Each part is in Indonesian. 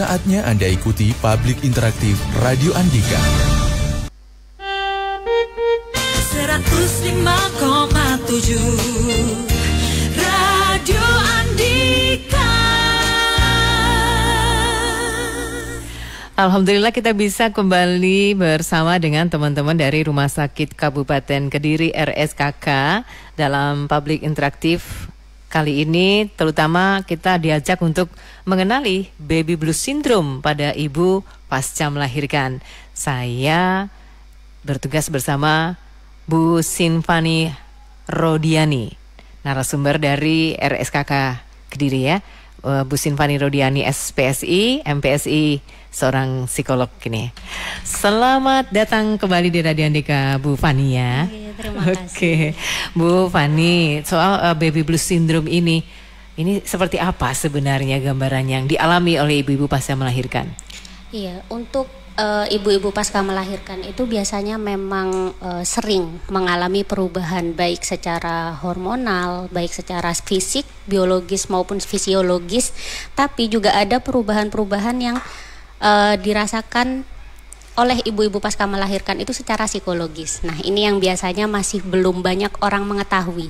Saatnya Anda ikuti Publik Interaktif Radio Andika. 105,7 Radio Andika. Alhamdulillah kita bisa kembali bersama dengan teman-teman dari Rumah Sakit Kabupaten Kediri RSKK dalam Publik Interaktif. Kali ini terutama kita diajak untuk mengenali baby blues syndrome pada ibu pasca melahirkan. Saya bertugas bersama Bu Sinfani Rodiani, narasumber dari RSKK Kediri ya. Bu Sinfani Rodiani SPSI, MPSI, seorang psikolog ini. Selamat datang kembali di Radio Andika, Bu Fani ya. Terima kasih. Oke, Bu Fani, soal baby blues syndrome ini seperti apa sebenarnya gambarannya yang dialami oleh ibu-ibu pasca melahirkan? Iya, untuk ibu-ibu pasca melahirkan itu biasanya memang sering mengalami perubahan baik secara hormonal, baik secara fisik, biologis maupun fisiologis, tapi juga ada perubahan-perubahan yang dirasakan oleh ibu-ibu pasca melahirkan itu secara psikologis. Nah, ini yang biasanya masih belum banyak orang mengetahui.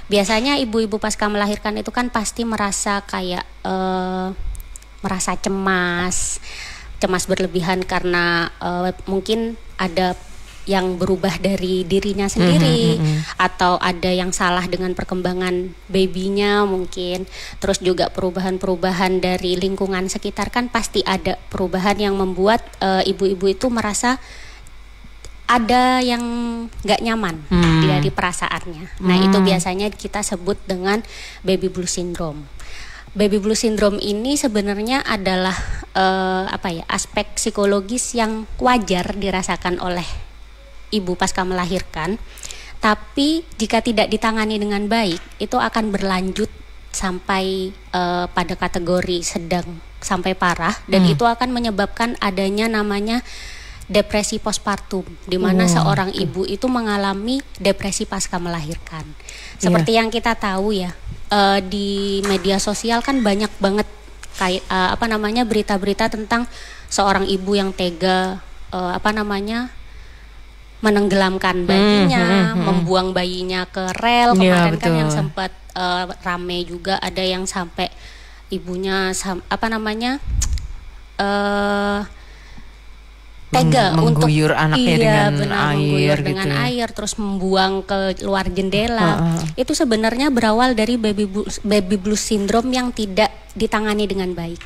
Biasanya ibu-ibu pasca melahirkan itu kan pasti merasa kayak merasa cemas berlebihan karena mungkin ada yang berubah dari dirinya sendiri, atau ada yang salah dengan perkembangan babynya mungkin. Terus juga perubahan-perubahan dari lingkungan sekitar, kan pasti ada perubahan yang membuat ibu-ibu itu merasa ada yang gak nyaman dari perasaannya. Nah, itu biasanya kita sebut dengan baby blues syndrome. Baby blues syndrome ini sebenarnya adalah aspek psikologis yang wajar dirasakan oleh ibu pasca melahirkan, tapi jika tidak ditangani dengan baik itu akan berlanjut sampai pada kategori sedang sampai parah, dan itu akan menyebabkan adanya namanya depresi postpartum, di mana seorang ibu itu mengalami depresi pasca melahirkan. Seperti yang kita tahu ya, di media sosial kan banyak banget kayak berita-berita tentang seorang ibu yang tega menenggelamkan bayinya, membuang bayinya ke rel. Kemarin kan yang sempat rame juga, ada yang sampai ibunya tega mengguyur untuk anaknya mengguyur dengan dengan air, terus membuang ke luar jendela. Itu sebenarnya berawal dari baby blues syndrome yang tidak ditangani dengan baik.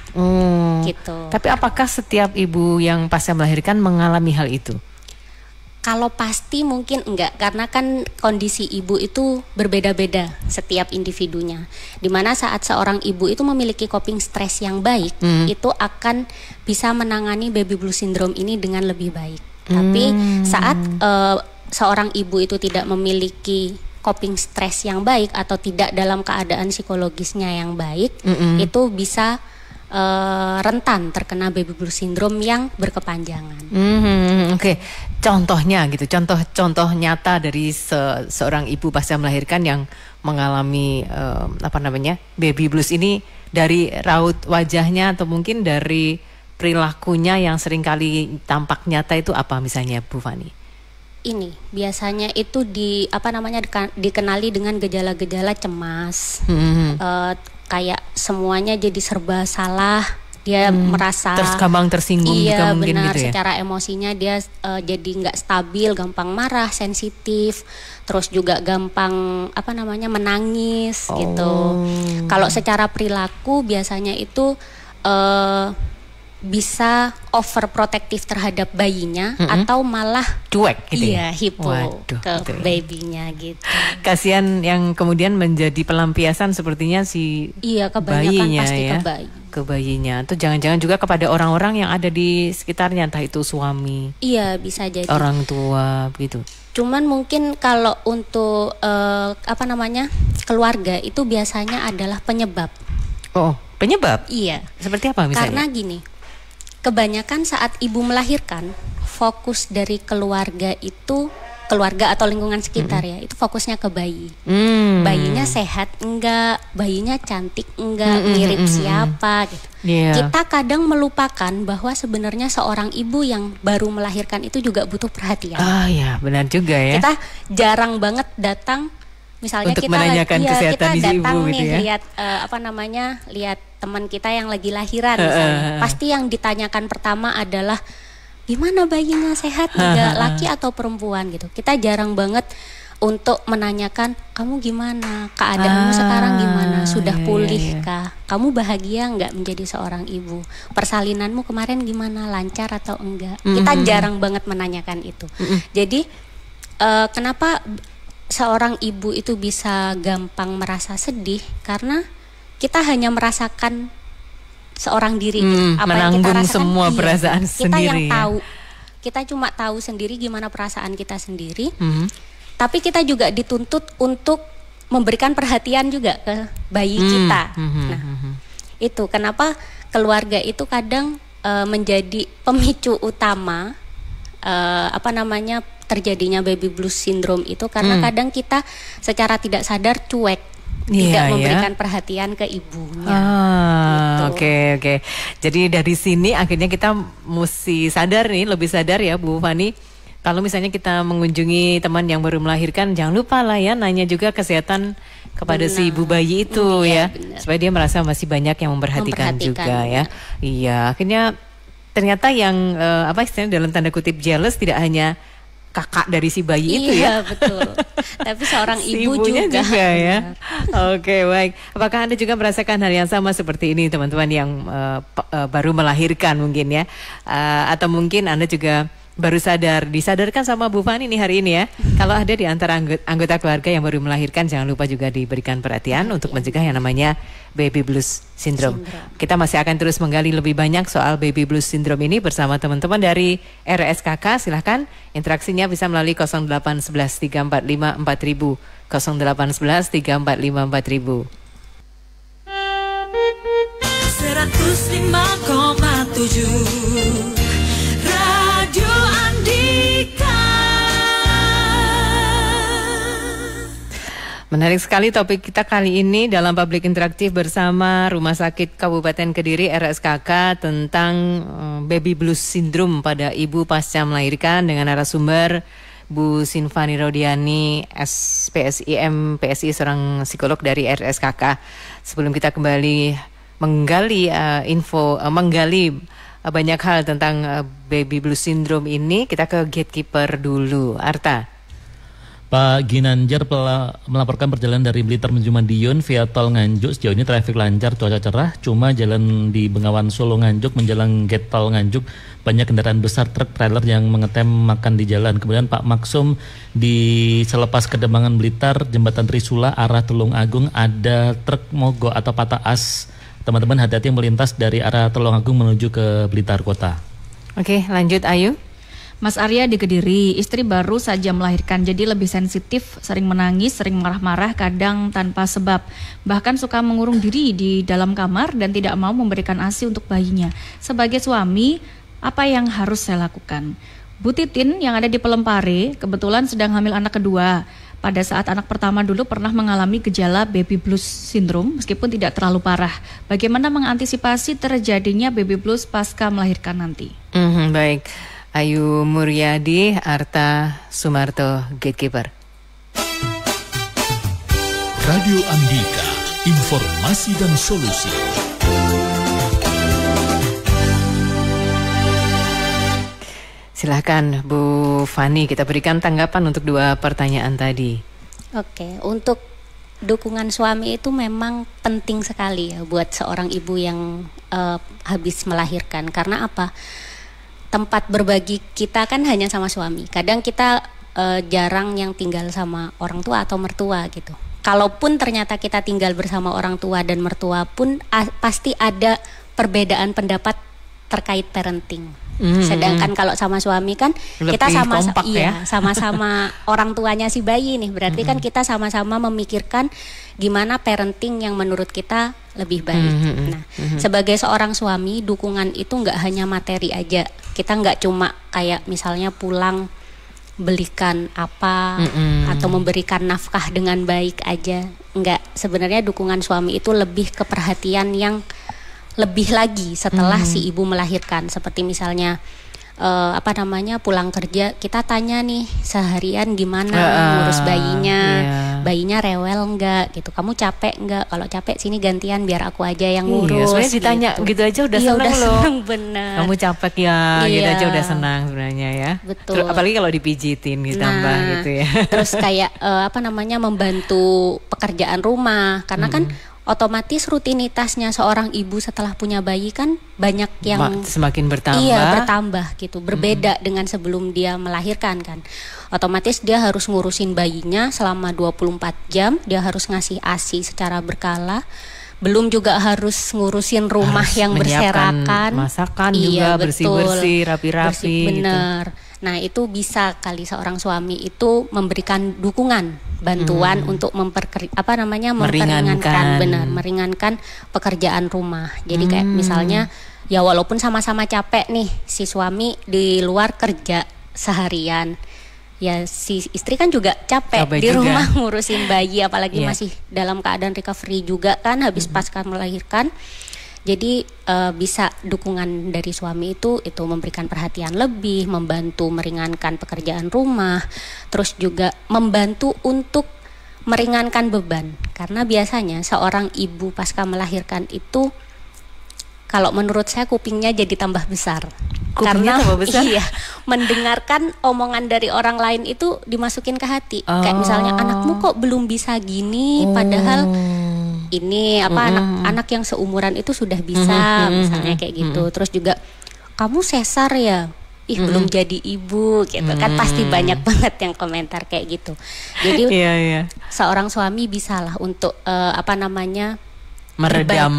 Gitu. Tapi apakah setiap ibu yang pasca melahirkan mengalami hal itu? Kalau pasti mungkin enggak, karena kan kondisi ibu itu berbeda-beda setiap individunya. Dimana saat seorang ibu itu memiliki coping stress yang baik, itu akan bisa menangani baby blues syndrome ini dengan lebih baik. Tapi saat seorang ibu itu tidak memiliki coping stress yang baik atau tidak dalam keadaan psikologisnya yang baik, itu bisa rentan terkena baby blues syndrome yang berkepanjangan. Oke. Contohnya gitu, contoh nyata dari seorang ibu pasca melahirkan yang mengalami baby blues ini, dari raut wajahnya atau mungkin dari perilakunya yang seringkali tampak nyata itu apa misalnya, Bu Fani? Ini biasanya itu dikenali dengan gejala-gejala cemas, kayak semuanya jadi serba salah. Dia merasa terus gampang tersinggung juga mungkin benar, gitu ya. Secara emosinya dia jadi nggak stabil, gampang marah, sensitif, terus juga gampang menangis gitu. Kalau secara perilaku biasanya itu bisa overprotektif terhadap bayinya, atau malah cuek gitu. Iya, hipo ke babynya gitu. Kasihan yang kemudian menjadi pelampiasan sepertinya si kebanyakan bayinya pasti ya. Ke bayinya, atau jangan-jangan juga kepada orang-orang yang ada di sekitarnya, entah itu suami, iya bisa jadi orang tua begitu. Cuman mungkin kalau untuk keluarga itu biasanya adalah penyebab. Oh, penyebab? Iya. Seperti apa misalnya? Karena gini, kebanyakan saat ibu melahirkan, fokus dari keluarga itu keluarga atau lingkungan sekitar ya, itu fokusnya ke bayi. Bayinya sehat enggak, bayinya cantik enggak, mirip siapa gitu. Kita kadang melupakan bahwa sebenarnya seorang ibu yang baru melahirkan itu juga butuh perhatian. Ya, benar juga ya. Kita jarang banget datang, misalnya untuk kita menanyakan kesehatan kita si datang ibu nih gitu ya. lihat lihat teman kita yang lagi lahiran misalnya. Pasti yang ditanyakan pertama adalah gimana bayinya, sehat enggak, laki atau perempuan gitu. Kita jarang banget untuk menanyakan kamu gimana, keadaanmu sekarang gimana, sudah pulih kah, kamu bahagia enggak menjadi seorang ibu, persalinanmu kemarin gimana, lancar atau enggak. Kita jarang banget menanyakan itu. Jadi kenapa seorang ibu itu bisa gampang merasa sedih, karena kita hanya merasakan seorang diri, apa yang kita rasakan, semua perasaan kita sendiri. Yang tahu, kita cuma tahu sendiri gimana perasaan kita sendiri. Tapi kita juga dituntut untuk memberikan perhatian juga ke bayi kita. Itu kenapa keluarga itu kadang menjadi pemicu utama terjadinya baby blues syndrome itu, karena kadang kita secara tidak sadar cuek. Tidak memberikan perhatian ke ibunya. Oke. Jadi dari sini akhirnya kita mesti sadar nih, lebih sadar ya Bu Fani. Kalau misalnya kita mengunjungi teman yang baru melahirkan, jangan lupa lah ya nanya juga kesehatan kepada si ibu bayi itu ya, supaya dia merasa masih banyak yang memperhatikan juga ya. Iya, akhirnya ternyata yang istilahnya dalam tanda kutip jealous tidak hanya kakak dari si bayi itu ya. Iya betul. Tapi seorang ibu juga ya. Oke, baik. Apakah Anda juga merasakan hal yang sama seperti ini teman-teman yang baru melahirkan mungkin ya? Atau mungkin Anda juga baru disadarkan sama Bu Fani nih hari ini ya. Kalau ada di antara anggota keluarga yang baru melahirkan, jangan lupa juga diberikan perhatian untuk mencegah yang namanya baby blues syndrome. Kita masih akan terus menggali lebih banyak soal baby blues syndrome ini bersama teman-teman dari RSKK. Silahkan interaksinya bisa melalui 0811 345 4000, 0811 345 4000. 105,7 Radio Andika. Menarik sekali topik kita kali ini dalam publik interaktif bersama Rumah Sakit Kabupaten Kediri RSKK tentang baby blues syndrome pada ibu pasca melahirkan dengan narasumber Bu Sinfani Rodiani, SPSIM, PSI, seorang psikolog dari RSKK. Sebelum kita kembali menggali banyak hal tentang baby blues syndrome ini, kita ke gatekeeper dulu. Arta. Pak Ginanjar melaporkan perjalanan dari Blitar menuju Madiun via tol Nganjuk. Sejauh ini traffic lancar, cuaca cerah. Cuma jalan di Bengawan Solo Nganjuk menjelang gate tol Nganjuk banyak kendaraan besar truk trailer yang mengetem makan di jalan. Kemudian Pak Maksum di selepas Kedembangan Blitar, jembatan Trisula arah Tulung Agung ada truk mogok atau patah as. Teman-teman hati-hati melintas dari arah Tulung Agung menuju ke Blitar Kota. Oke, lanjut Ayu. Mas Arya di Kediri, istri baru saja melahirkan jadi lebih sensitif, sering menangis, sering marah-marah, kadang tanpa sebab. Bahkan suka mengurung diri di dalam kamar dan tidak mau memberikan ASI untuk bayinya. Sebagai suami, apa yang harus saya lakukan? Bu Titin yang ada di Pelempare kebetulan sedang hamil anak kedua. Pada saat anak pertama dulu pernah mengalami gejala baby blues syndrome meskipun tidak terlalu parah. Bagaimana mengantisipasi terjadinya baby blues pasca melahirkan nanti? Baik, Ayu Muryadi, Arta Sumarto, gatekeeper. Radio Andika, informasi dan solusi. Silahkan Bu Fani, kita berikan tanggapan untuk dua pertanyaan tadi. Oke, untuk dukungan suami itu memang penting sekali ya buat seorang ibu yang habis melahirkan. Karena apa? Tempat berbagi kita kan hanya sama suami. Kadang kita jarang yang tinggal sama orang tua atau mertua gitu. Kalaupun ternyata kita tinggal bersama orang tua dan mertua pun pasti ada perbedaan pendapat terkait parenting. Sedangkan kalau sama suami kan lebih kita sama-sama orang tuanya si bayi nih. Berarti kan kita sama-sama memikirkan gimana parenting yang menurut kita lebih baik. Nah, sebagai seorang suami, dukungan itu nggak hanya materi aja. Kita nggak cuma kayak misalnya pulang belikan apa atau memberikan nafkah dengan baik aja. Enggak, sebenarnya dukungan suami itu lebih ke perhatian yang lebih lagi setelah si ibu melahirkan. Seperti misalnya pulang kerja, kita tanya nih seharian gimana ngurus bayinya, bayinya rewel enggak gitu, kamu capek enggak, kalau capek sini gantian biar aku aja yang ngurus. Sebenarnya ditanya gitu aja udah seneng udah loh. Seneng, bener. Kamu capek ya, gitu aja udah senang sebenarnya ya. Betul. Terus, apalagi kalau dipijitin ditambah gitu ya. Terus kayak membantu pekerjaan rumah, karena kan otomatis rutinitasnya seorang ibu setelah punya bayi kan banyak yang semakin bertambah. Iya, bertambah gitu. Berbeda dengan sebelum dia melahirkan kan. Otomatis dia harus ngurusin bayinya selama 24 jam, dia harus ngasih ASI secara berkala. Belum juga harus ngurusin rumah yang berserakan, masakan juga, bersih-bersih, rapi-rapi. Bener. Nah, itu bisa kali seorang suami itu memberikan dukungan, bantuan untuk meringankan pekerjaan rumah. Jadi kayak misalnya ya walaupun sama-sama capek nih, si suami di luar kerja seharian, ya si istri kan juga capek di rumah ngurusin bayi, apalagi masih dalam keadaan recovery juga kan habis pasca melahirkan. Jadi bisa dukungan dari suami itu memberikan perhatian lebih, membantu meringankan pekerjaan rumah, terus juga membantu untuk meringankan beban. Karena biasanya seorang ibu pasca melahirkan itu, kalau menurut saya kupingnya jadi tambah besar. Kupingnya tambah besar? Iya, mendengarkan omongan dari orang lain itu dimasukin ke hati. Kayak misalnya, anakmu kok belum bisa gini, padahal ini anak-anak yang seumuran itu sudah bisa, misalnya kayak gitu. Terus juga, kamu sesar ya, belum jadi ibu gitu kan, pasti banyak banget yang komentar kayak gitu. Jadi seorang suami bisalah untuk meredam.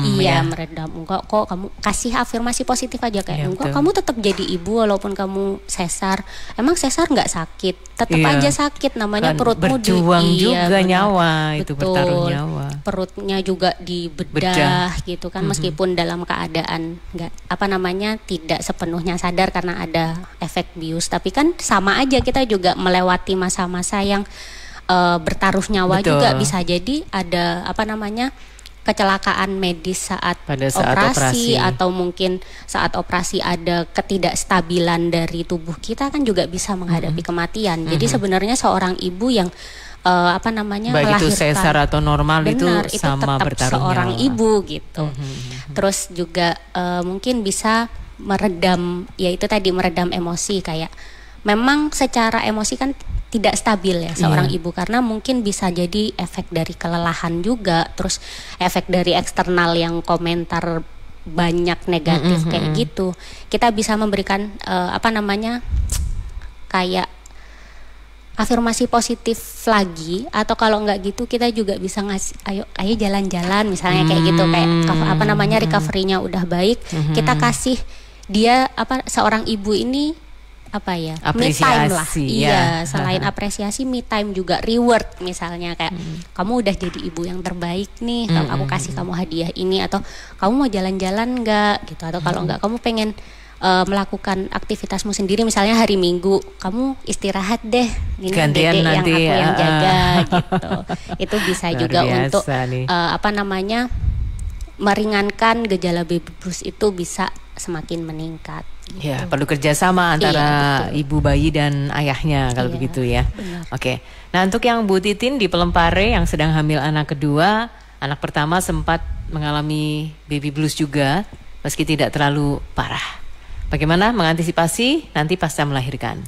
Enggak kok, kamu kasih afirmasi positif aja kayak enggak, kamu tetap jadi ibu walaupun kamu sesar. Emang sesar nggak sakit, tetap aja sakit, namanya perutmu berjuang juga nyawa, itu bertaruh nyawa. Perutnya juga dibedah gitu kan, meskipun dalam keadaan tidak sepenuhnya sadar karena ada efek bius, tapi kan sama aja kita juga melewati masa-masa yang bertaruh nyawa juga. Bisa jadi ada kecelakaan medis saat operasi, atau mungkin saat operasi ada ketidakstabilan dari tubuh kita kan juga bisa menghadapi kematian. Jadi sebenarnya seorang ibu yang baik itu sesar atau normal, itu sama tetap bertaruh seorang nyawa. ibu gitu. Terus juga mungkin bisa meredam, yaitu tadi meredam emosi, kayak memang secara emosi kan tidak stabil ya seorang ibu, karena mungkin bisa jadi efek dari kelelahan juga, terus efek dari eksternal yang komentar banyak negatif kayak gitu. Kita bisa memberikan kayak afirmasi positif lagi, atau kalau nggak gitu kita juga bisa ngasih ayo jalan-jalan misalnya kayak gitu, kayak recovery-nya udah baik, kita kasih dia seorang ibu ini me time lah. Selain apresiasi, me time juga reward, misalnya kayak kamu udah jadi ibu yang terbaik nih, aku kasih kamu hadiah ini, atau kamu mau jalan-jalan nggak gitu, atau kalau nggak kamu pengen melakukan aktivitasmu sendiri, misalnya hari Minggu kamu istirahat deh, ini gantian dedek nanti yang aku yang jaga gitu. Itu bisa juga untuk meringankan gejala baby blues, itu bisa semakin meningkat. Ya, perlu kerjasama antara ibu bayi dan ayahnya kalau begitu ya. Oke. Nah, untuk yang Bu Titin di Pelempare yang sedang hamil anak kedua, anak pertama sempat mengalami baby blues juga, meski tidak terlalu parah. Bagaimana mengantisipasi nanti pasca melahirkan?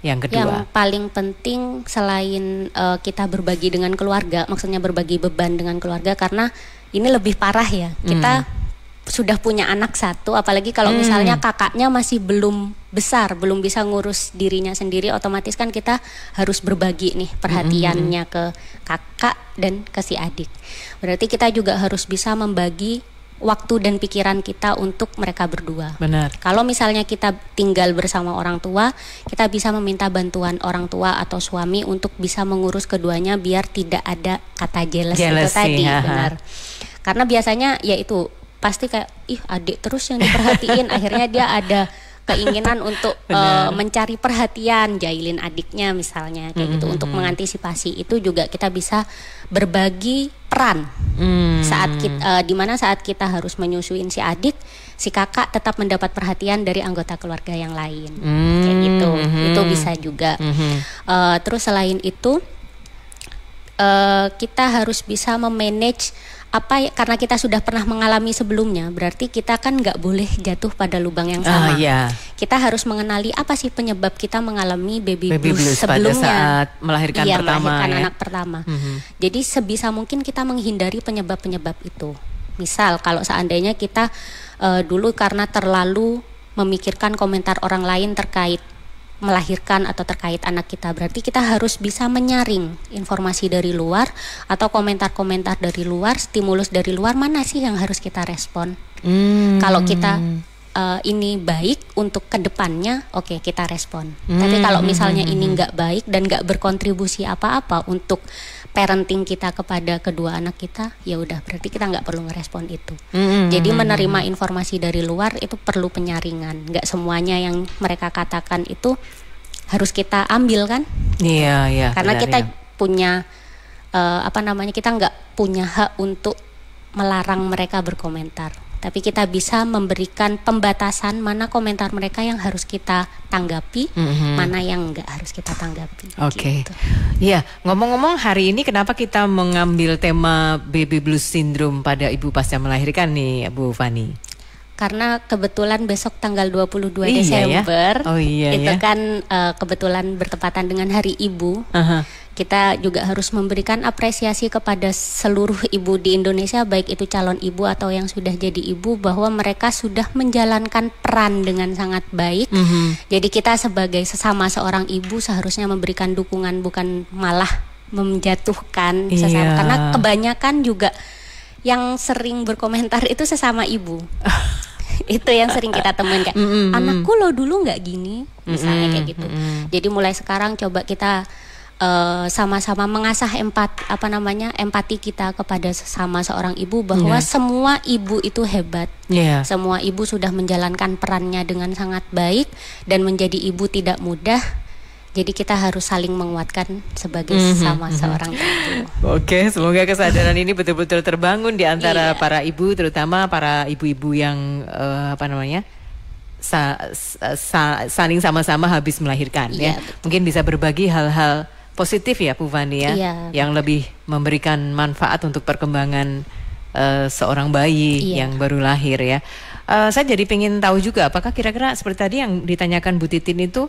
Yang kedua, yang paling penting selain kita berbagi dengan keluarga, maksudnya berbagi beban dengan keluarga, karena ini lebih parah ya. Kita sudah punya anak satu, apalagi kalau misalnya kakaknya masih belum besar, belum bisa ngurus dirinya sendiri, otomatis kan kita harus berbagi nih perhatiannya ke kakak dan ke si adik. Berarti kita juga harus bisa membagi waktu dan pikiran kita untuk mereka berdua. Benar. Kalau misalnya kita tinggal bersama orang tua, kita bisa meminta bantuan orang tua atau suami untuk bisa mengurus keduanya biar tidak ada kata jealous itu tadi. Benar. Karena biasanya ya itu pasti kayak adik terus yang diperhatiin, akhirnya dia ada keinginan untuk mencari perhatian, jahilin adiknya misalnya kayak gitu. Untuk mengantisipasi itu juga kita bisa berbagi peran. Saat kita dimana saat kita harus menyusuin si adik, si kakak tetap mendapat perhatian dari anggota keluarga yang lain. Kayak gitu. Itu bisa juga. Terus selain itu kita harus bisa memanage karena kita sudah pernah mengalami sebelumnya, berarti kita kan nggak boleh jatuh pada lubang yang sama. Kita harus mengenali apa sih penyebab kita mengalami baby blues sebelumnya pada saat melahirkan melahirkan anak pertama. Jadi sebisa mungkin kita menghindari penyebab-penyebab itu. Misal kalau seandainya kita dulu karena terlalu memikirkan komentar orang lain terkait melahirkan atau terkait anak kita, berarti kita harus bisa menyaring informasi dari luar atau komentar-komentar dari luar, stimulus dari luar, mana sih yang harus kita respon. Kalau kita ini baik untuk kedepannya, oke, kita respon. Tapi kalau misalnya ini nggak baik dan nggak berkontribusi apa-apa untuk parenting kita kepada kedua anak kita, ya udah berarti kita nggak perlu ngerespon itu. Jadi menerima informasi dari luar itu perlu penyaringan. Nggak semuanya yang mereka katakan itu harus kita ambil kan? Iya. Karena kita punya kita nggak punya hak untuk melarang mereka berkomentar. Tapi kita bisa memberikan pembatasan mana komentar mereka yang harus kita tanggapi, mana yang enggak harus kita tanggapi. Oke. Gitu. Iya, ngomong-ngomong hari ini kenapa kita mengambil tema baby blues syndrome pada ibu pasca melahirkan nih, Bu Fani? Karena kebetulan besok tanggal 22 Desember, itu kan kebetulan bertepatan dengan Hari Ibu. Kita juga harus memberikan apresiasi kepada seluruh ibu di Indonesia, baik itu calon ibu atau yang sudah jadi ibu, bahwa mereka sudah menjalankan peran dengan sangat baik. Jadi kita sebagai sesama seorang ibu seharusnya memberikan dukungan, bukan malah menjatuhkan sesama. Karena kebanyakan juga yang sering berkomentar itu sesama ibu. Itu yang sering kita temuin kayak anakku lo dulu nggak gini, misalnya kayak gitu. Jadi mulai sekarang coba kita sama-sama mengasah empati kita kepada sesama seorang ibu, bahwa semua ibu itu hebat. Semua ibu sudah menjalankan perannya dengan sangat baik, dan menjadi ibu tidak mudah. Jadi kita harus saling menguatkan sebagai sesama seorang ibu. Oke, semoga kesadaran ini betul-betul terbangun di antara para ibu, terutama para ibu-ibu yang saling sama-sama habis melahirkan. Mungkin bisa berbagi hal-hal positif ya, Bu Fani yang lebih memberikan manfaat untuk perkembangan seorang bayi yang baru lahir ya. Saya jadi pengen tahu juga, apakah kira-kira seperti tadi yang ditanyakan Bu Titin itu,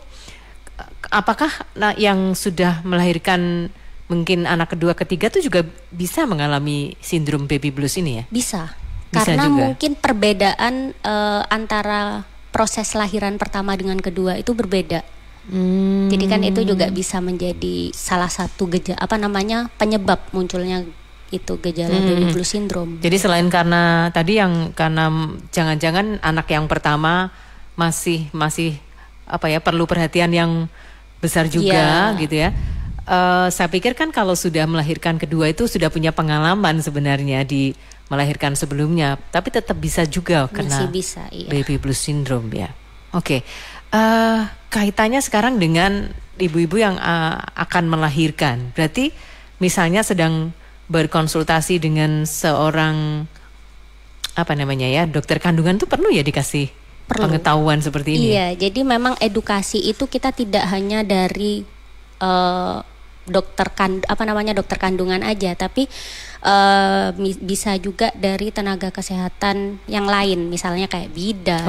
apakah yang sudah melahirkan mungkin anak kedua, ketiga tuh juga bisa mengalami sindrom baby blues ini ya? Bisa karena juga mungkin perbedaan antara proses lahiran pertama dengan kedua itu berbeda. Jadi kan itu juga bisa menjadi salah satu penyebab munculnya itu gejala baby blues syndrome. Jadi selain karena jangan-jangan anak yang pertama masih perlu perhatian yang besar juga gitu ya. Saya pikir kan kalau sudah melahirkan kedua itu sudah punya pengalaman sebenarnya di melahirkan sebelumnya, tapi tetap bisa juga kena baby blues syndrome ya. Oke. Kaitannya sekarang dengan ibu-ibu yang akan melahirkan. Berarti misalnya sedang berkonsultasi dengan seorang dokter kandungan, itu perlu ya dikasih pengetahuan seperti ini. Iya, jadi memang edukasi itu kita tidak hanya dari dokter kandungan aja, tapi bisa juga dari tenaga kesehatan yang lain, misalnya kayak bidan,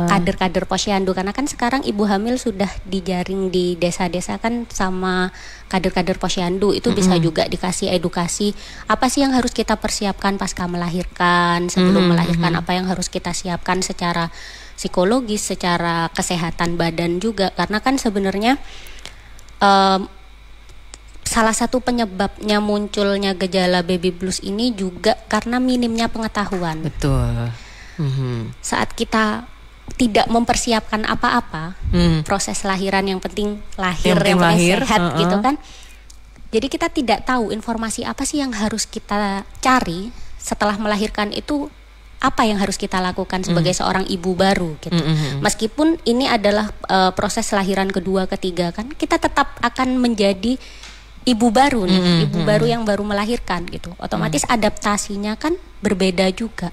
kader-kader posyandu, karena kan sekarang ibu hamil sudah dijaring di desa-desa kan sama kader-kader posyandu, itu bisa juga dikasih edukasi apa sih yang harus kita persiapkan pasca melahirkan, sebelum melahirkan apa yang harus kita siapkan secara psikologis, secara kesehatan badan juga, karena kan sebenarnya salah satu penyebabnya munculnya gejala baby blues ini juga karena minimnya pengetahuan. Betul. Saat kita tidak mempersiapkan apa-apa, proses lahiran yang penting lahir, yang penting sehat gitu kan. Jadi kita tidak tahu informasi apa sih yang harus kita cari setelah melahirkan itu, apa yang harus kita lakukan sebagai seorang ibu baru gitu. Meskipun ini adalah proses lahiran kedua, ketiga, kan kita tetap akan menjadi ibu baru nih, ibu baru yang baru melahirkan gitu. Otomatis adaptasinya kan berbeda juga.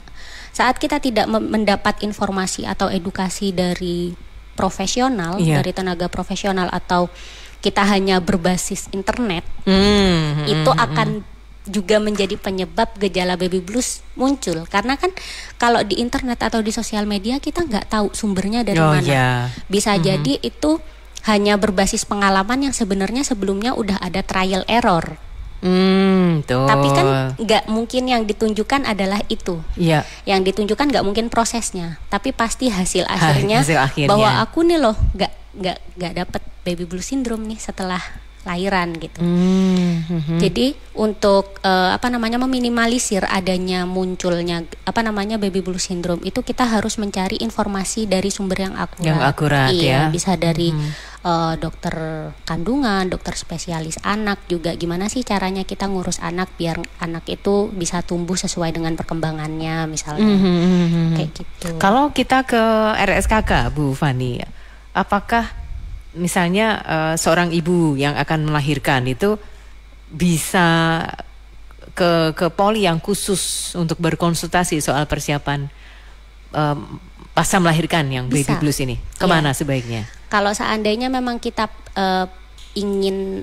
Saat kita tidak mendapat informasi atau edukasi dari profesional, dari tenaga profesional, atau kita hanya berbasis internet, itu akan juga menjadi penyebab gejala baby blues muncul. Karena kan kalau di internet atau di sosial media kita nggak tahu sumbernya dari mana. Bisa jadi itu hanya berbasis pengalaman yang sebenarnya sebelumnya udah ada trial error. Tapi kan nggak mungkin yang ditunjukkan adalah itu. Yang ditunjukkan nggak mungkin prosesnya, tapi pasti hasil akhirnya bahwa aku nih loh nggak dapet baby blues syndrome nih setelah lahiran gitu. Jadi untuk meminimalisir adanya munculnya baby blues syndrome itu kita harus mencari informasi dari sumber yang akurat. Yang akurat ya. Bisa dari dokter kandungan, dokter spesialis anak juga. Gimana sih caranya kita ngurus anak biar anak itu bisa tumbuh sesuai dengan perkembangannya misalnya. Kayak gitu. Kalau kita ke RSKK Bu Fani, apakah misalnya seorang ibu yang akan melahirkan itu bisa ke poli yang khusus untuk berkonsultasi soal persiapan pasca melahirkan yang baby blues ini? Kemana sebaiknya? Kalau seandainya memang kita ingin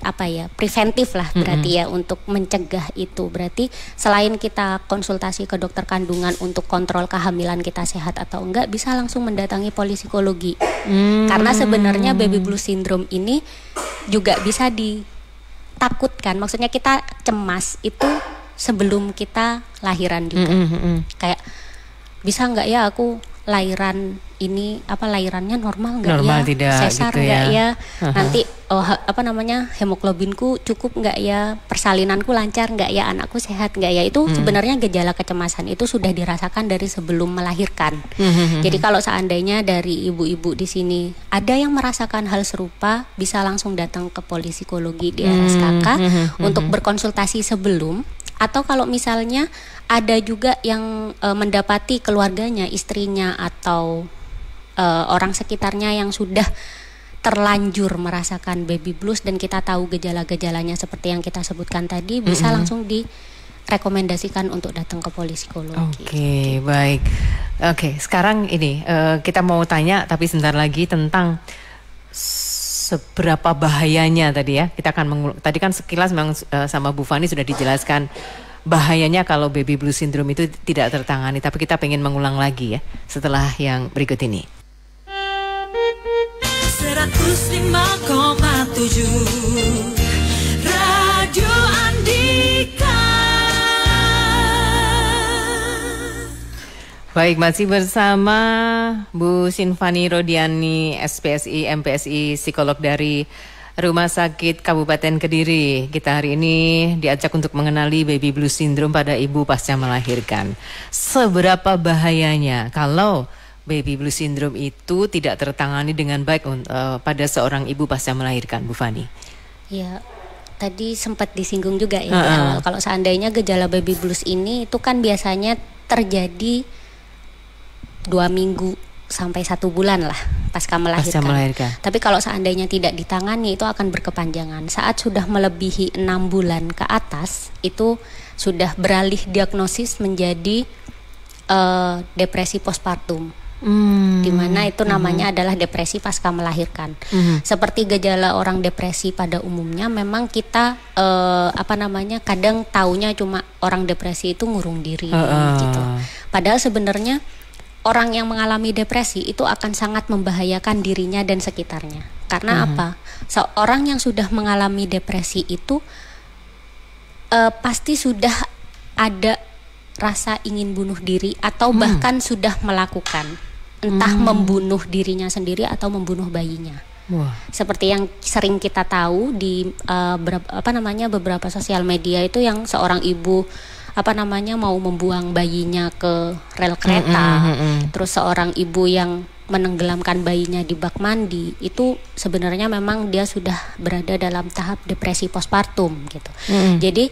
preventif lah berarti ya, untuk mencegah itu, berarti selain kita konsultasi ke dokter kandungan untuk kontrol kehamilan kita sehat atau enggak, bisa langsung mendatangi polisikologi. Karena sebenarnya baby blues syndrome ini juga bisa ditakutkan, maksudnya kita cemas itu sebelum kita lahiran juga. Kayak bisa nggak ya aku lahiran ini lahirannya normal nggak ya, tidak, sesar gitu nggak ya, nanti hemoglobinku cukup nggak ya, persalinanku lancar nggak ya, anakku sehat nggak ya. Itu sebenarnya gejala kecemasan itu sudah dirasakan dari sebelum melahirkan. Jadi kalau seandainya dari ibu-ibu di sini ada yang merasakan hal serupa, bisa langsung datang ke polisikologi di RSKK untuk berkonsultasi sebelum. Atau kalau misalnya ada juga yang mendapati keluarganya, istrinya atau orang sekitarnya yang sudah terlanjur merasakan baby blues dan kita tahu gejala-gejalanya seperti yang kita sebutkan tadi, bisa langsung direkomendasikan untuk datang ke polisikologi. Oke, baik. Oke, sekarang ini kita mau tanya tapi sebentar lagi tentang seberapa bahayanya tadi ya. Kita akan tadi kan sekilas memang sama Bu Fani sudah dijelaskan bahayanya kalau baby blues syndrome itu tidak tertangani, tapi kita pengen mengulang lagi ya setelah yang berikut ini. 105,7 Radio Andika. Baik, masih bersama Bu Sinfani Rodiani, SPSI, MPSI, psikolog dari Rumah Sakit Kabupaten Kediri. Kita hari ini diajak untuk mengenali baby blues syndrome pada ibu pasca melahirkan. Seberapa bahayanya kalau baby blues syndrome itu tidak tertangani dengan baik pada seorang ibu pasca melahirkan, Bu Fani? Ya, tadi sempat disinggung juga ya di awal. Kalau seandainya gejala baby blues ini itu kan biasanya terjadi 2 minggu sampai 1 bulan lah pasca melahirkan. Tapi kalau seandainya tidak ditangani itu akan berkepanjangan. Saat sudah melebihi 6 bulan ke atas itu sudah beralih diagnosis menjadi depresi postpartum. Dimana itu namanya adalah depresi pasca melahirkan. Seperti gejala orang depresi pada umumnya, memang kita kadang taunya cuma orang depresi itu ngurung diri gitu. Padahal sebenarnya orang yang mengalami depresi itu akan sangat membahayakan dirinya dan sekitarnya. Karena apa? Seorang yang sudah mengalami depresi itu pasti sudah ada rasa ingin bunuh diri atau bahkan sudah melakukan, entah membunuh dirinya sendiri atau membunuh bayinya. Seperti yang sering kita tahu di beberapa sosial media itu, yang seorang ibu mau membuang bayinya ke rel kereta, terus seorang ibu yang menenggelamkan bayinya di bak mandi, itu sebenarnya memang dia sudah berada dalam tahap depresi postpartum gitu. Jadi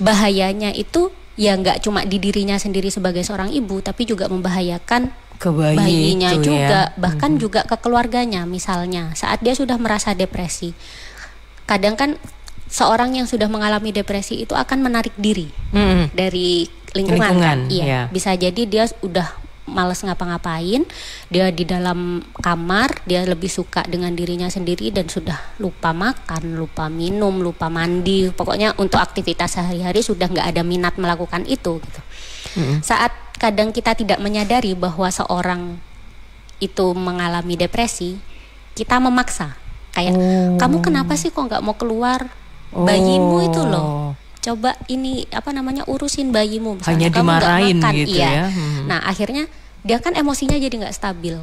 bahayanya itu ya nggak cuma di dirinya sendiri sebagai seorang ibu, tapi juga membahayakan ke bayi bayinya itu juga, ya. bahkan juga ke keluarganya. Misalnya saat dia sudah merasa depresi, kadang kan seorang yang sudah mengalami depresi itu akan menarik diri dari lingkungan kan? Iya, ya. bisa jadi dia udah malas ngapa-ngapain, dia di dalam kamar, dia lebih suka dengan dirinya sendiri dan sudah lupa makan, lupa minum, lupa mandi, pokoknya untuk aktivitas sehari-hari sudah nggak ada minat melakukan itu gitu. Saat kadang kita tidak menyadari bahwa seorang itu mengalami depresi, kita memaksa kayak kamu kenapa sih kok nggak mau keluar, bayimu itu loh, coba ini urusin bayimu, misalnya, hanya kamu dimarahin nggak makan, gitu iya. ya. Nah akhirnya dia kan emosinya jadi nggak stabil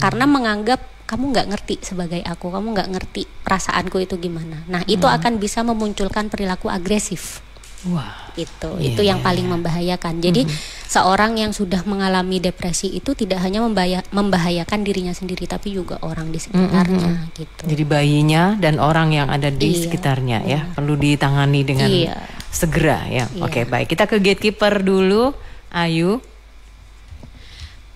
karena menganggap kamu nggak ngerti sebagai aku, kamu nggak ngerti perasaanku itu gimana. Nah itu akan bisa memunculkan perilaku agresif. Wah, itu yang paling membahayakan. Jadi seorang yang sudah mengalami depresi itu tidak hanya membahayakan dirinya sendiri, tapi juga orang di sekitarnya gitu. Jadi bayinya dan orang yang ada di sekitarnya ya perlu ditangani dengan segera ya. Oke, baik, kita ke gatekeeper dulu, Ayu.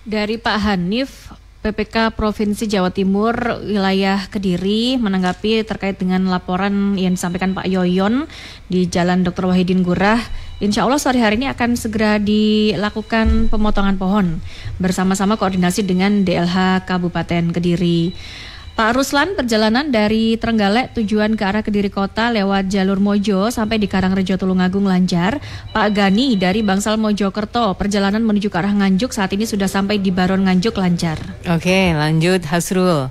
Dari Pak Hanif, PPK Provinsi Jawa Timur wilayah Kediri menanggapi terkait dengan laporan yang disampaikan Pak Yoyon di Jalan Dr. Wahidin Gurah. Insya Allah sore hari ini akan segera dilakukan pemotongan pohon bersama-sama koordinasi dengan DLH Kabupaten Kediri. Pak Ruslan, perjalanan dari Trenggalek tujuan ke arah Kediri Kota lewat jalur Mojo sampai di Karangrejo Tulungagung lancar. Pak Gani dari Bangsal Mojokerto, perjalanan menuju ke arah Nganjuk saat ini sudah sampai di Baron Nganjuk lancar. Oke, lanjut Hasrul.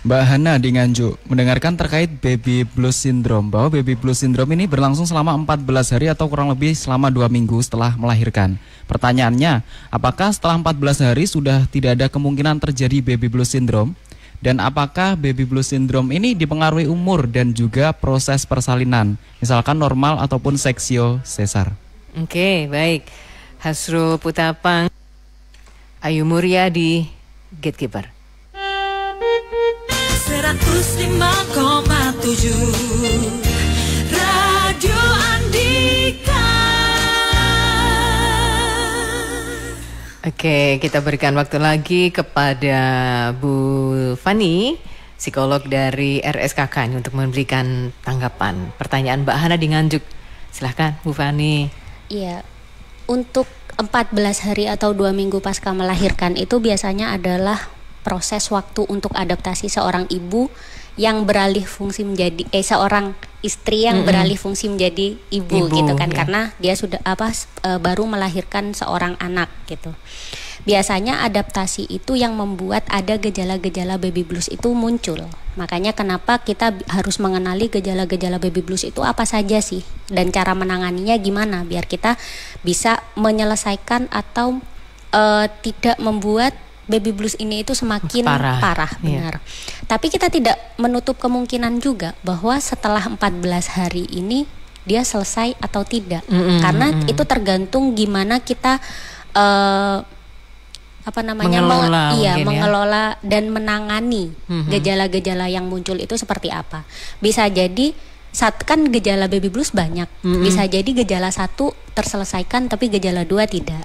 Mbak Hana di Nganjuk mendengarkan terkait baby blues syndrome, bahwa baby blues syndrome ini berlangsung selama 14 hari atau kurang lebih selama 2 minggu setelah melahirkan. Pertanyaannya, apakah setelah 14 hari sudah tidak ada kemungkinan terjadi baby blues syndrome? Dan apakah baby blues syndrome ini dipengaruhi umur dan juga proses persalinan, misalkan normal ataupun seksio sesar? Oke, baik. Hasrul Putapang, Ayu Muryadi, gatekeeper. 105,7 Radio Andika. Oke, kita berikan waktu lagi kepada Bu Fani, psikolog dari RSKK ini untuk memberikan tanggapan. Pertanyaan Mbak Hana di Nganjuk. Silahkan Bu Fani. Iya, untuk 14 hari atau 2 minggu pasca melahirkan itu biasanya adalah proses waktu untuk adaptasi seorang ibu yang beralih fungsi menjadi seorang istri yang beralih fungsi menjadi ibu gitu kan, karena dia sudah baru melahirkan seorang anak gitu. Biasanya adaptasi itu yang membuat ada gejala-gejala baby blues itu muncul. Makanya kenapa kita harus mengenali gejala-gejala baby blues itu apa saja sih, dan cara menanganinya gimana biar kita bisa menyelesaikan atau tidak membuat baby blues ini itu semakin parah benar. Tapi kita tidak menutup kemungkinan juga bahwa setelah 14 hari ini dia selesai atau tidak. Karena itu tergantung gimana kita mengelola dan menangani gejala-gejala yang muncul itu seperti apa. Bisa jadi kan gejala baby blues banyak, bisa jadi gejala 1 terselesaikan tapi gejala 2 tidak,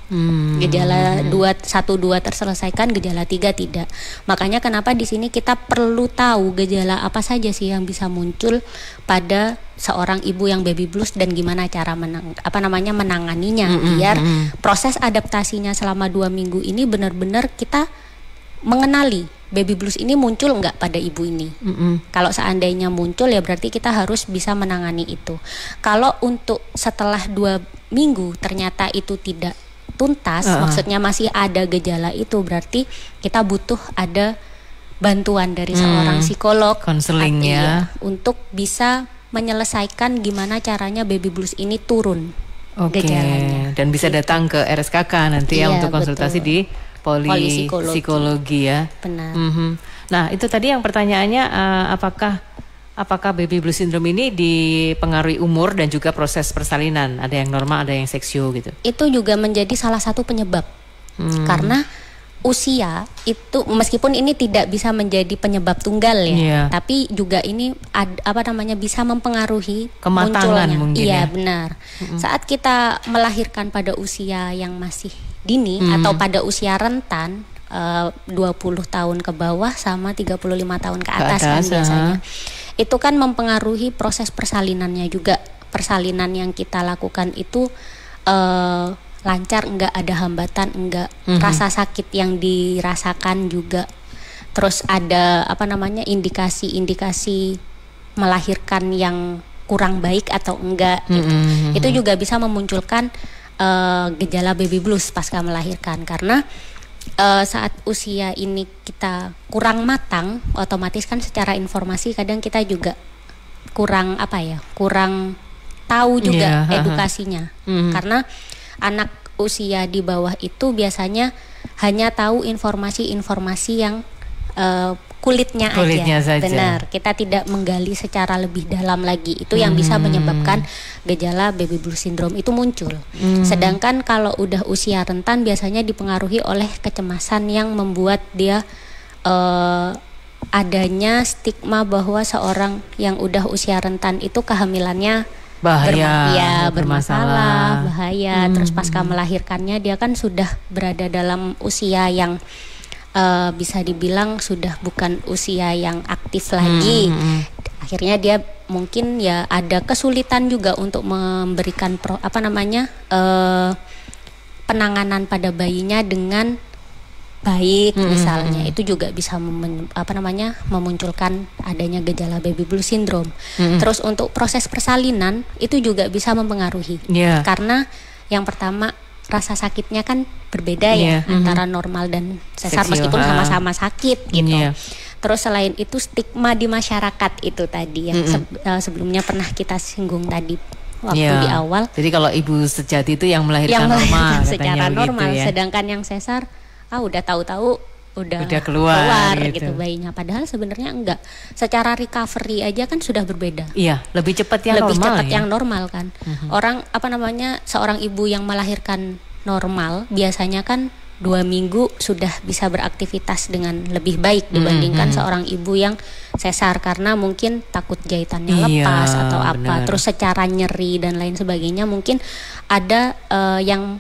gejala 1-2 terselesaikan, gejala 3 tidak. Makanya kenapa di sini kita perlu tahu gejala apa saja sih yang bisa muncul pada seorang ibu yang baby blues dan gimana cara menanganinya biar proses adaptasinya selama 2 minggu ini benar-benar kita mengenali baby blues ini muncul nggak pada ibu ini. Kalau seandainya muncul ya berarti kita harus bisa menangani itu. Kalau untuk setelah 2 minggu ternyata itu tidak tuntas, maksudnya masih ada gejala itu, berarti kita butuh ada bantuan dari seorang psikolog, konselingnya untuk bisa menyelesaikan gimana caranya baby blues ini turun gejalanya. Dan bisa datang ke RSKK nanti ya untuk konsultasi di Polipsikologi ya. Benar. Nah itu tadi yang pertanyaannya apakah baby blues syndrome ini dipengaruhi umur dan juga proses persalinan? Ada yang normal, ada yang seksio gitu. Itu juga menjadi salah satu penyebab. Karena usia itu meskipun ini tidak bisa menjadi penyebab tunggal ya, tapi juga ini bisa mempengaruhi kematangan munculnya. mungkin. Iya, benar. Saat kita melahirkan pada usia yang masih dini atau pada usia rentan 20 tahun ke bawah sama 35 tahun ke atas kan biasanya. Itu kan mempengaruhi proses persalinannya juga. Persalinan yang kita lakukan itu lancar, enggak ada hambatan, enggak rasa sakit yang dirasakan juga. Terus ada indikasi-indikasi melahirkan yang kurang baik atau enggak gitu. Itu juga bisa memunculkan gejala baby blues pasca melahirkan, karena saat usia ini kita kurang matang, otomatis kan secara informasi kadang kita juga kurang tahu juga edukasinya. Karena anak usia di bawah itu biasanya hanya tahu informasi-informasi yang kulitnya aja. Benar, kita tidak menggali secara lebih dalam lagi. Itu yang bisa menyebabkan gejala baby blues syndrome itu muncul. Sedangkan kalau udah usia rentan biasanya dipengaruhi oleh kecemasan yang membuat dia adanya stigma bahwa seorang yang udah usia rentan itu kehamilannya bermasalah, bahaya. Terus pasca melahirkannya dia kan sudah berada dalam usia yang bisa dibilang sudah bukan usia yang aktif lagi. Akhirnya dia mungkin ya ada kesulitan juga untuk memberikan penanganan pada bayinya dengan baik misalnya. Itu juga bisa memunculkan adanya gejala baby blues syndrome. Terus untuk proses persalinan itu juga bisa mempengaruhi. Karena yang pertama rasa sakitnya kan berbeda antara normal dan sesar meskipun sama-sama sakit gitu. Terus selain itu stigma di masyarakat itu tadi yang sebelumnya pernah kita singgung tadi waktu di awal. Jadi kalau ibu sejati itu yang melahirkan normal secara normal, gitu ya. Sedangkan yang sesar udah tahu-tahu udah keluar gitu bayinya. Padahal sebenarnya enggak. Secara recovery aja kan sudah berbeda. Iya, lebih cepat yang normal kan. Orang seorang ibu yang melahirkan normal biasanya kan 2 minggu sudah bisa beraktivitas dengan lebih baik dibandingkan seorang ibu yang sesar, karena mungkin takut jahitannya lepas atau apa. Terus secara nyeri dan lain sebagainya mungkin ada yang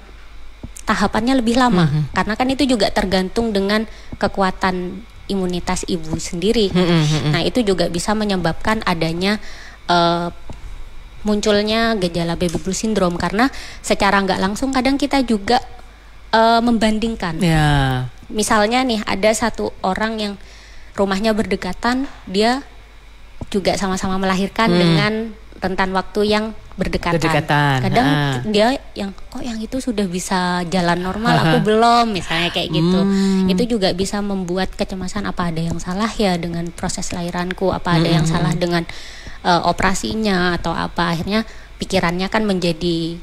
tahapannya lebih lama, karena kan itu juga tergantung dengan kekuatan imunitas ibu sendiri. Nah itu juga bisa menyebabkan adanya munculnya gejala baby blues syndrome, karena secara nggak langsung kadang kita juga membandingkan. Misalnya nih ada satu orang yang rumahnya berdekatan, dia juga sama-sama melahirkan dengan rentan waktu yang berdekatan. Kadang dia yang itu sudah bisa jalan normal, aku belum, misalnya kayak gitu. Itu juga bisa membuat kecemasan, apa ada yang salah ya dengan proses lahiranku, apa ada yang salah dengan operasinya atau apa. Akhirnya pikirannya kan menjadi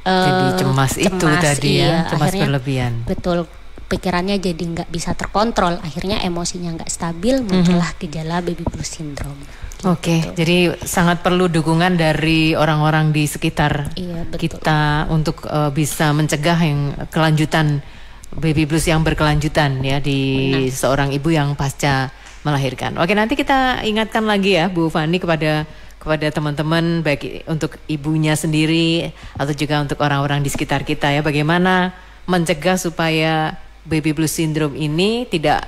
jadi cemas itu tadi cemas akhirnya, berlebihan. Betul, pikirannya jadi nggak bisa terkontrol, akhirnya emosinya nggak stabil, muncullah gejala baby blues syndrome. Oke, jadi sangat perlu dukungan dari orang-orang di sekitar kita untuk bisa mencegah yang kelanjutan baby blues yang berkelanjutan ya di seorang ibu yang pasca melahirkan. Oke, nanti kita ingatkan lagi ya Bu Fani kepada teman-teman, baik untuk ibunya sendiri atau juga untuk orang-orang di sekitar kita ya, bagaimana mencegah supaya baby blues syndrome ini tidak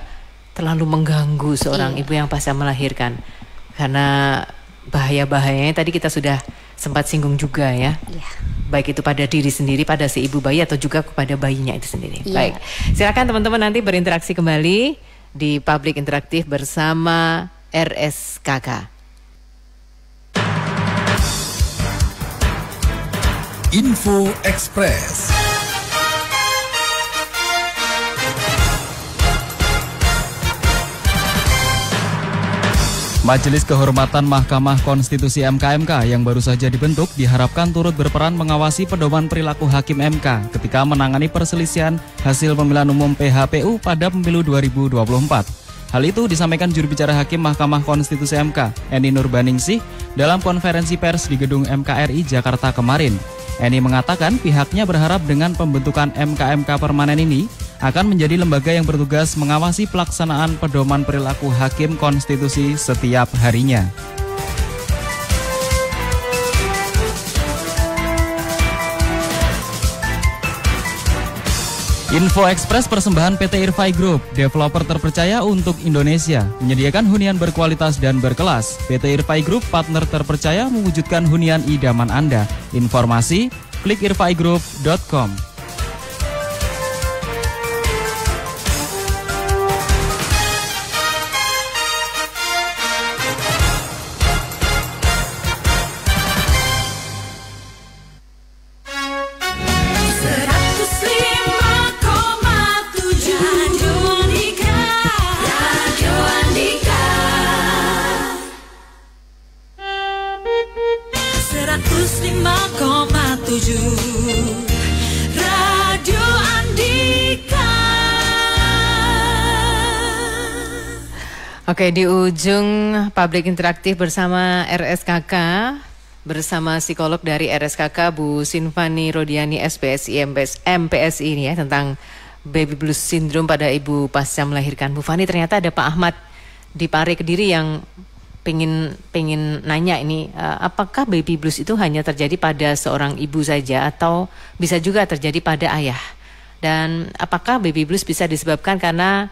terlalu mengganggu seorang ibu yang pasca melahirkan. Karena bahaya-bahayanya tadi kita sudah sempat singgung juga ya. Baik itu pada diri sendiri, pada si ibu bayi atau juga kepada bayinya itu sendiri. Baik, silakan teman-teman nanti berinteraksi kembali di Public Interaktif bersama RSKK. Info Express. Majelis Kehormatan Mahkamah Konstitusi MK yang baru saja dibentuk diharapkan turut berperan mengawasi pedoman perilaku hakim MK ketika menangani perselisihan hasil pemilihan umum PHPU pada pemilu 2024. Hal itu disampaikan juru bicara Hakim Mahkamah Konstitusi MK, Eni Nurbaningsih, dalam konferensi pers di Gedung MKRI Jakarta kemarin. Eni mengatakan pihaknya berharap dengan pembentukan MK-MK permanen ini akan menjadi lembaga yang bertugas mengawasi pelaksanaan pedoman perilaku hakim konstitusi setiap harinya. Info Express persembahan PT Irfai Group, developer terpercaya untuk Indonesia, menyediakan hunian berkualitas dan berkelas. PT Irfai Group, partner terpercaya mewujudkan hunian idaman Anda. Informasi, klik irfaigroup.com. Radio Andika. Oke, di ujung publik interaktif bersama RSKK, bersama psikolog dari RSKK Bu Sinfani Rodiani SPSI MPSI ini ya, tentang baby blues syndrome pada ibu pasca melahirkan. Bu Fani, ternyata ada Pak Ahmad di Pare Kediri yang pengen nanya ini, apakah baby blues itu hanya terjadi pada seorang ibu saja atau bisa juga terjadi pada ayah? Dan apakah baby blues bisa disebabkan karena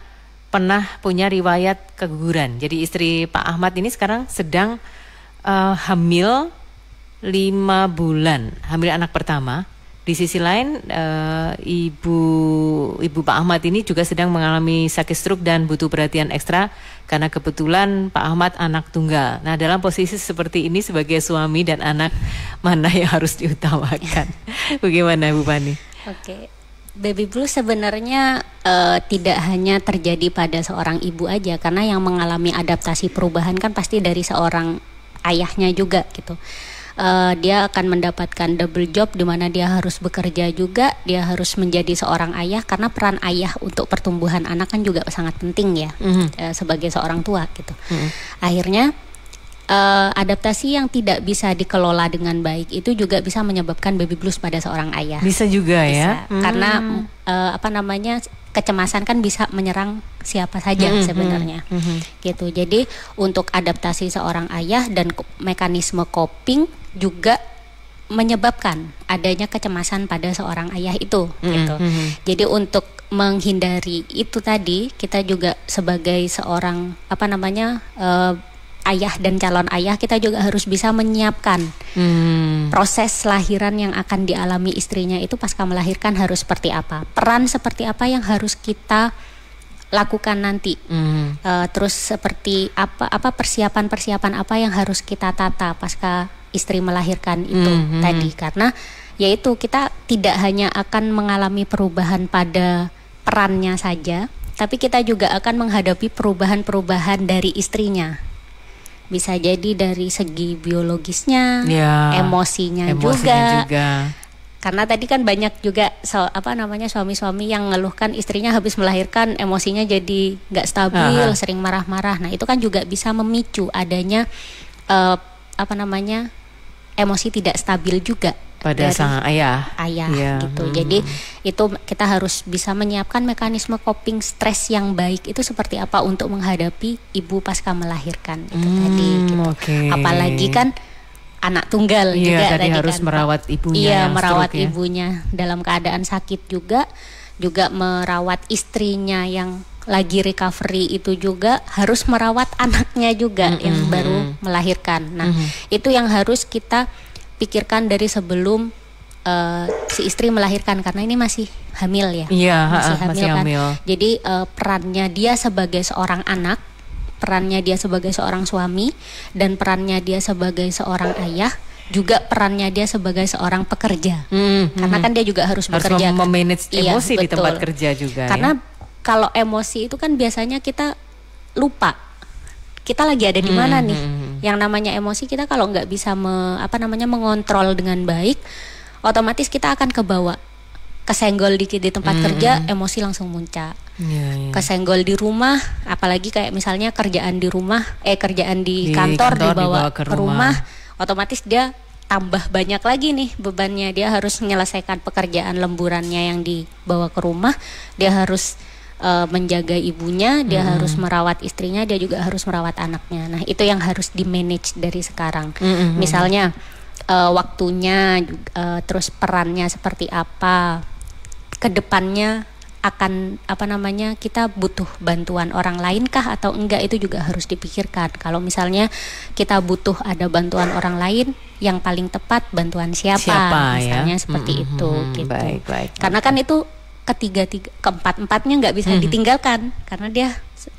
pernah punya riwayat keguguran? Jadi istri Pak Ahmad ini sekarang sedang hamil 5 bulan, hamil anak pertama. Di sisi lain ibu Pak Ahmad ini juga sedang mengalami sakit stroke dan butuh perhatian ekstra karena kebetulan Pak Ahmad anak tunggal. Nah, dalam posisi seperti ini sebagai suami dan anak, mana yang harus diutamakan? Bagaimana Bu Fani? Oke. Baby blues sebenarnya tidak hanya terjadi pada seorang ibu aja, karena yang mengalami adaptasi perubahan kan pasti dari seorang ayahnya juga gitu. Dia akan mendapatkan double job di mana dia harus bekerja juga, dia harus menjadi seorang ayah, karena peran ayah untuk pertumbuhan anak kan juga sangat penting ya, sebagai seorang tua gitu. Akhirnya adaptasi yang tidak bisa dikelola dengan baik itu juga bisa menyebabkan baby blues pada seorang ayah. Bisa juga ya, karena kecemasan kan bisa menyerang siapa saja sebenarnya, gitu. Jadi untuk adaptasi seorang ayah dan mekanisme coping juga menyebabkan adanya kecemasan pada seorang ayah itu, gitu. Jadi untuk menghindari itu tadi, kita juga sebagai seorang ayah dan calon ayah, kita juga harus bisa menyiapkan proses lahiran yang akan dialami istrinya itu pasca melahirkan harus seperti apa, peran seperti apa yang harus kita lakukan nanti, terus seperti apa persiapan apa yang harus kita tata pasca istri melahirkan itu tadi, karena yaitu kita tidak hanya akan mengalami perubahan pada perannya saja, tapi kita juga akan menghadapi perubahan-perubahan dari istrinya. Bisa jadi dari segi biologisnya, emosinya juga. Karena tadi kan banyak juga suami-suami yang ngeluhkan istrinya habis melahirkan emosinya jadi nggak stabil, sering marah-marah. Nah, itu kan juga bisa memicu adanya emosi tidak stabil juga pada sang ayah gitu. Jadi itu kita harus bisa menyiapkan mekanisme coping stres yang baik itu seperti apa untuk menghadapi ibu pasca melahirkan itu tadi gitu. Apalagi kan anak tunggal juga tadi harus kan, merawat ibunya, merawat ibunya dalam keadaan sakit juga merawat istrinya yang lagi recovery, itu juga harus merawat anaknya juga yang baru melahirkan. Nah, itu yang harus kita pikirkan dari sebelum si istri melahirkan, karena ini masih hamil ya. Masih hamil. Jadi perannya dia sebagai seorang anak, perannya dia sebagai seorang suami, dan perannya dia sebagai seorang ayah, juga perannya dia sebagai seorang pekerja. Karena kan dia juga harus bekerja, memanage emosi di tempat kerja juga. Karena kalau emosi itu kan biasanya kita lupa kita lagi ada di mana nih. Yang namanya emosi kita kalau nggak bisa mengontrol dengan baik, otomatis kita akan kebawa, kesenggol dikit di tempat kerja, emosi langsung muncak. Kesenggol di rumah, apalagi kayak misalnya kerjaan di kantor dibawa ke rumah, otomatis dia tambah banyak lagi nih bebannya. Dia harus menyelesaikan pekerjaan lemburannya yang dibawa ke rumah, dia harus menjaga ibunya, dia harus merawat istrinya, dia juga harus merawat anaknya. Nah itu yang harus di manage dari sekarang. Misalnya waktunya, terus perannya seperti apa, kedepannya akan kita butuh bantuan orang lain kah atau enggak, itu juga harus dipikirkan. Kalau misalnya kita butuh ada bantuan orang lain, yang paling tepat bantuan siapa misalnya ya? Seperti itu gitu. Baik. Karena kan itu keempat-empatnya nggak bisa ditinggalkan, karena dia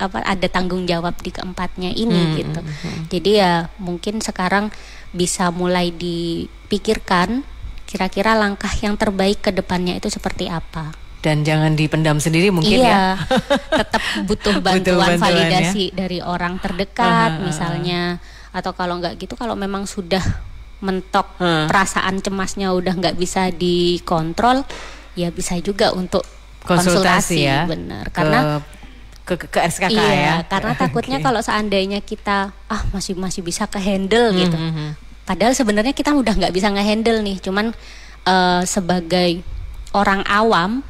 ada tanggung jawab di keempatnya ini gitu. Jadi ya mungkin sekarang bisa mulai dipikirkan kira-kira langkah yang terbaik ke depannya itu seperti apa. Dan jangan dipendam sendiri mungkin ya. Tetap butuh bantuan validasi dari orang terdekat misalnya. Atau kalau nggak gitu, kalau memang sudah mentok perasaan cemasnya udah nggak bisa dikontrol, ya bisa juga untuk konsultasi ya. Benar. Karena ke RSKK ya. Karena takutnya kalau seandainya kita masih bisa ke-handle gitu. Padahal sebenarnya kita udah nggak bisa nge-handle nih. Cuman sebagai orang awam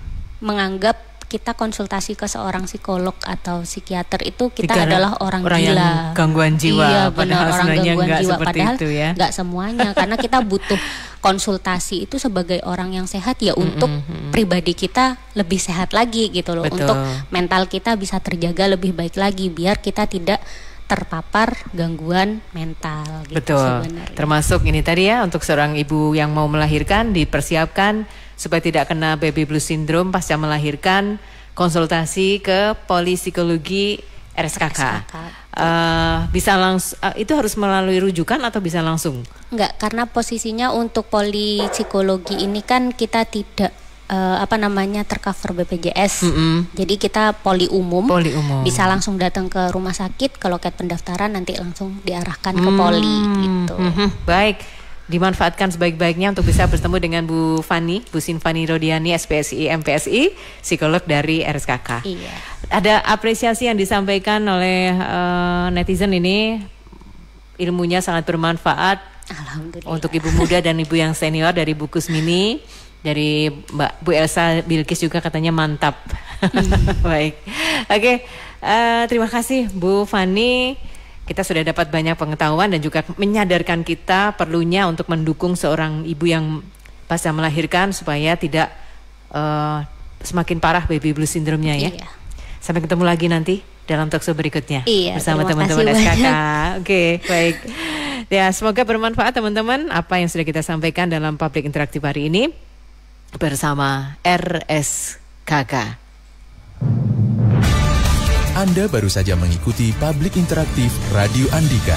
menganggap kita konsultasi ke seorang psikolog atau psikiater itu kita adalah orang gila, yang gangguan jiwa. Iya benar, orang gangguan jiwa. Padahal itu ya. Nggak semuanya, karena kita butuh konsultasi itu sebagai orang yang sehat ya, untuk pribadi kita lebih sehat lagi gitu loh. Betul. Untuk mental kita bisa terjaga lebih baik lagi, biar kita tidak terpapar gangguan mental gitu. Betul. Sebenarnya. Termasuk ini tadi ya, untuk seorang ibu yang mau melahirkan dipersiapkan supaya tidak kena baby blues syndrome pasca melahirkan, konsultasi ke polipsikologi RSKK. Bisa langsung, itu harus melalui rujukan atau bisa langsung? Enggak, karena posisinya untuk polipsikologi ini kan kita tidak tercover BPJS. Jadi kita poli umum. Bisa langsung datang ke rumah sakit, ke loket pendaftaran, nanti langsung diarahkan ke poli gitu. Baik. Dimanfaatkan sebaik-baiknya untuk bisa bertemu dengan Bu Sinfani Rodiani, SPSI, MPSI, psikolog dari RSKK. Iya. Ada apresiasi yang disampaikan oleh netizen ini, ilmunya sangat bermanfaat. Alhamdulillah. Untuk ibu muda dan ibu yang senior, dari Bu Kusmini, dari Bu Elsa Bilkis juga katanya mantap. Baik. Oke, terima kasih Bu Fani. Kita sudah dapat banyak pengetahuan dan juga menyadarkan kita perlunya untuk mendukung seorang ibu yang pasca melahirkan supaya tidak semakin parah baby blues syndrome-nya ya. Iya. Sampai ketemu lagi nanti dalam talkshow berikutnya bersama terima teman-teman kasih SKK. banyak. Oke, baik. Ya, semoga bermanfaat teman-teman apa yang sudah kita sampaikan dalam public interaktif hari ini bersama RSKK. Anda baru saja mengikuti Publik Interaktif Radio Andika.